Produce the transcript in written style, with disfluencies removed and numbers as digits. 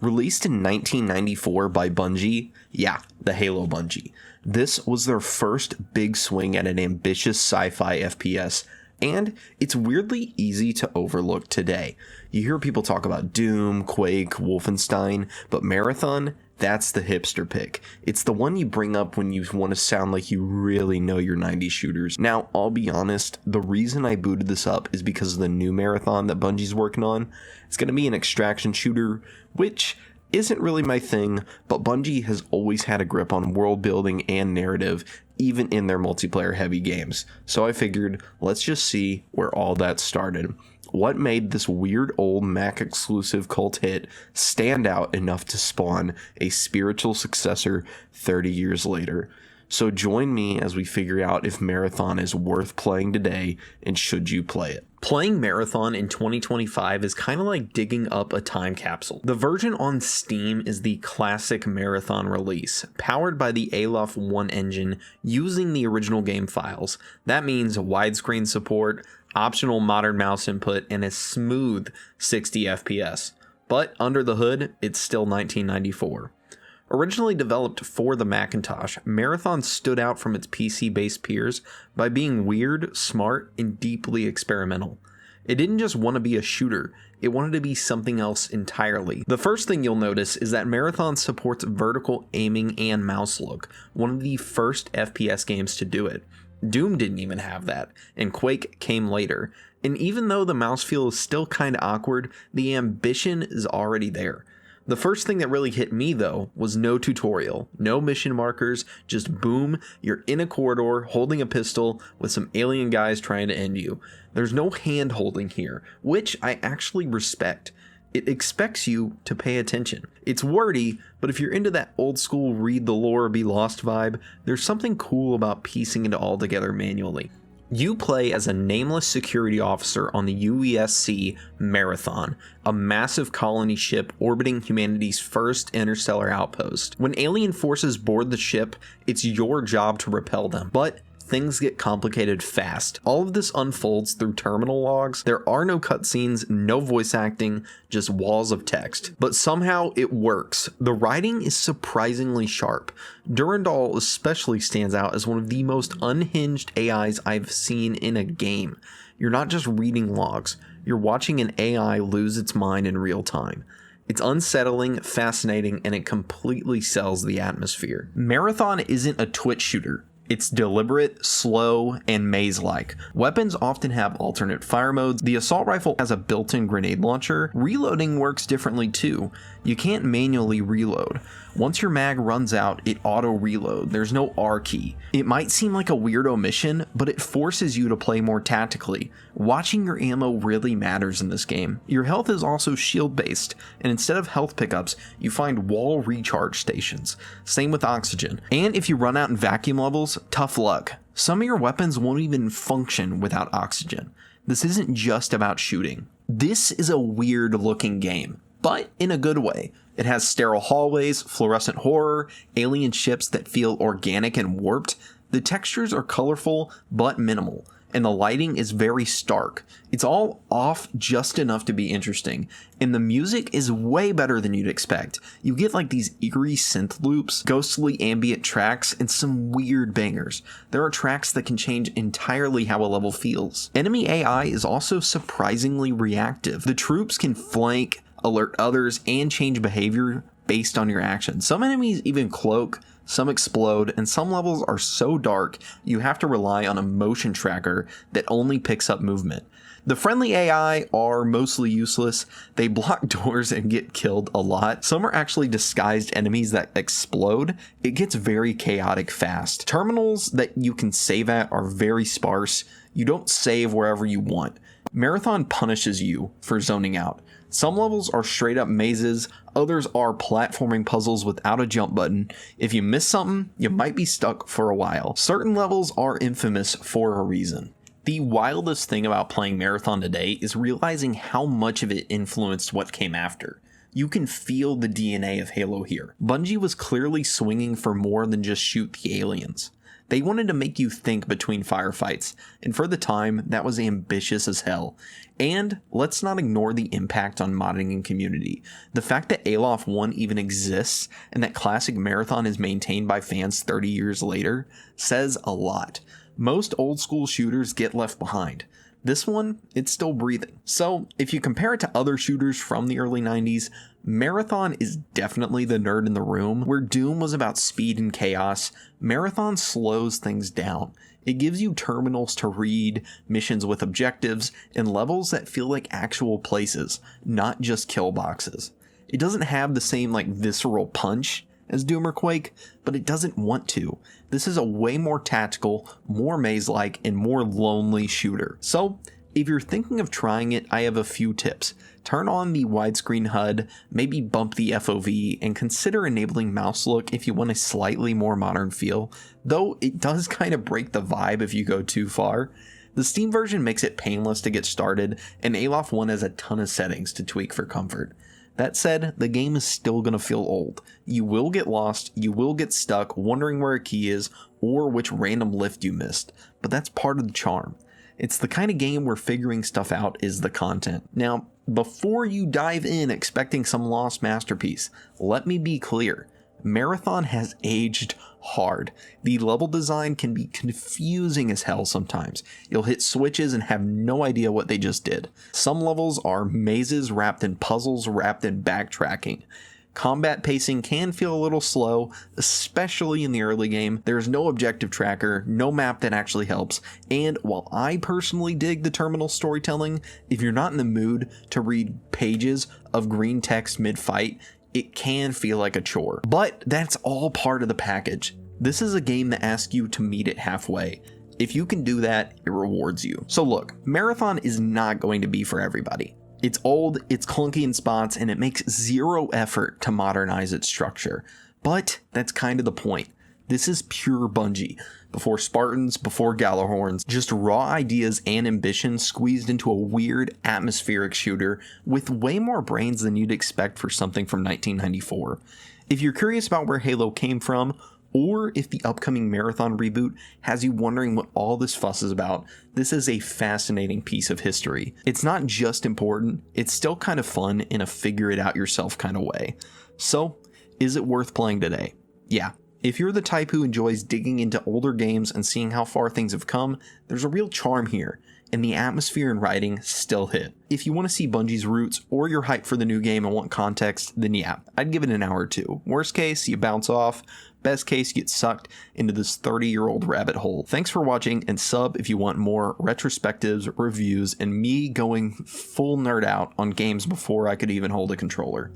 Released in 1994 by Bungie, yeah, the Halo Bungie, this was their first big swing at an ambitious sci-fi FPS, and it's weirdly easy to overlook today. You hear people talk about Doom, Quake, Wolfenstein, but Marathon, that's the hipster pick. It's the one you bring up when you want to sound like you really know your 90s shooters. Now, I'll be honest, the reason I booted this up is because of the new Marathon that Bungie's working on. It's going to be an extraction shooter, which isn't really my thing, but Bungie has always had a grip on world building and narrative, even in their multiplayer heavy games. So I figured, let's just see where all that started. What made this weird old Mac exclusive cult hit stand out enough to spawn a spiritual successor 30 years later? So join me as we figure out if Marathon is worth playing today and should you play it. Playing Marathon in 2025 is kind of like digging up a time capsule. The version on Steam is the classic Marathon release, powered by the Aleph 1 engine using the original game files. That means widescreen support, optional modern mouse input, and a smooth 60 FPS. But under the hood, it's still 1994. Originally developed for the Macintosh, Marathon stood out from its PC-based peers by being weird, smart, and deeply experimental. It didn't just want to be a shooter, it wanted to be something else entirely. The first thing you'll notice is that Marathon supports vertical aiming and mouse look, one of the first FPS games to do it. Doom didn't even have that, and Quake came later. And even though the mouse feel is still kinda awkward, the ambition is already there. The first thing that really hit me though was no tutorial, no mission markers, just boom, you're in a corridor holding a pistol with some alien guys trying to end you. There's no hand holding here, which I actually respect. It expects you to pay attention. It's wordy, but if you're into that old school read the lore be lost vibe, there's something cool about piecing it all together manually. You play as a nameless security officer on the UESC Marathon, a massive colony ship orbiting humanity's first interstellar outpost. When alien forces board the ship, it's your job to repel them, but things get complicated fast. All of this unfolds through terminal logs. There are no cutscenes, no voice acting, just walls of text. But somehow it works. The writing is surprisingly sharp. Durandal especially stands out as one of the most unhinged AIs I've seen in a game. You're not just reading logs, you're watching an AI lose its mind in real time. It's unsettling, fascinating, and it completely sells the atmosphere. Marathon isn't a twitch shooter. It's deliberate, slow, and maze-like. Weapons often have alternate fire modes. The assault rifle has a built-in grenade launcher. Reloading works differently too. You can't manually reload. Once your mag runs out, it auto-reload. There's no R key. It might seem like a weird omission, but it forces you to play more tactically. Watching your ammo really matters in this game. Your health is also shield-based, and instead of health pickups, you find wall recharge stations. Same with oxygen. And if you run out in vacuum levels, tough luck. Some of your weapons won't even function without oxygen. This isn't just about shooting. This is a weird looking game, but in a good way. It has sterile hallways, fluorescent horror, alien ships that feel organic and warped. The textures are colorful but minimal, and the lighting is very stark. It's all off just enough to be interesting, and the music is way better than you'd expect. You get like these eerie synth loops, ghostly ambient tracks, and some weird bangers. There are tracks that can change entirely how a level feels. Enemy AI is also surprisingly reactive. The troops can flank, alert others, and change behavior based on your actions. Some enemies even cloak, some explode, and some levels are so dark you have to rely on a motion tracker that only picks up movement. The friendly AI are mostly useless. They block doors and get killed a lot. Some are actually disguised enemies that explode. It gets very chaotic fast. Terminals that you can save at are very sparse. You don't save wherever you want. Marathon punishes you for zoning out. Some levels are straight up mazes, others are platforming puzzles without a jump button. If you miss something, you might be stuck for a while. Certain levels are infamous for a reason. The wildest thing about playing Marathon today is realizing how much of it influenced what came after. You can feel the DNA of Halo here. Bungie was clearly swinging for more than just shoot the aliens. They wanted to make you think between firefights, and for the time, that was ambitious as hell. And let's not ignore the impact on modding and community. The fact that Aleph 1 even exists, and that classic Marathon is maintained by fans 30 years later, says a lot. Most old school shooters get left behind. This one, it's still breathing. So, if you compare it to other shooters from the early 90s, Marathon is definitely the nerd in the room. Where Doom was about speed and chaos, Marathon slows things down. It gives you terminals to read, missions with objectives, and levels that feel like actual places, not just kill boxes. It doesn't have the same visceral punch as Doom or Quake, but it doesn't want to. This is a way more tactical, more maze-like, and more lonely shooter. So, if you're thinking of trying it, I have a few tips. Turn on the widescreen HUD, maybe bump the FOV, and consider enabling mouse look if you want a slightly more modern feel, though it does kind of break the vibe if you go too far. The Steam version makes it painless to get started, and Aleph 1 has a ton of settings to tweak for comfort. That said, the game is still going to feel old. You will get lost, you will get stuck wondering where a key is, or which random lift you missed, but that's part of the charm. It's the kind of game where figuring stuff out is the content. Now, before you dive in expecting some lost masterpiece, let me be clear. Marathon has aged hard. The level design can be confusing as hell sometimes. You'll hit switches and have no idea what they just did. Some levels are mazes wrapped in puzzles wrapped in backtracking. Combat pacing can feel a little slow, especially in the early game. There's no objective tracker, no map that actually helps, and while I personally dig the terminal storytelling, if you're not in the mood to read pages of green text mid-fight, it can feel like a chore. But that's all part of the package. This is a game that asks you to meet it halfway. If you can do that, it rewards you. So look, Marathon is not going to be for everybody. It's old, it's clunky in spots, and it makes zero effort to modernize its structure. But that's kind of the point. This is pure Bungie. Before Spartans, before Gjallarhorns, just raw ideas and ambition squeezed into a weird, atmospheric shooter with way more brains than you'd expect for something from 1994. If you're curious about where Halo came from, or if the upcoming Marathon reboot has you wondering what all this fuss is about, this is a fascinating piece of history. It's not just important, it's still kind of fun in a figure-it-out-yourself kind of way. So, is it worth playing today? Yeah. If you're the type who enjoys digging into older games and seeing how far things have come, there's a real charm here, and the atmosphere and writing still hit. If you want to see Bungie's roots, or you're hyped for the new game and want context, then yeah, I'd give it an hour or two. Worst case, you bounce off. Best case, you get sucked into this 30-year-old rabbit hole. Thanks for watching, and sub if you want more retrospectives, reviews, and me going full nerd out on games before I could even hold a controller.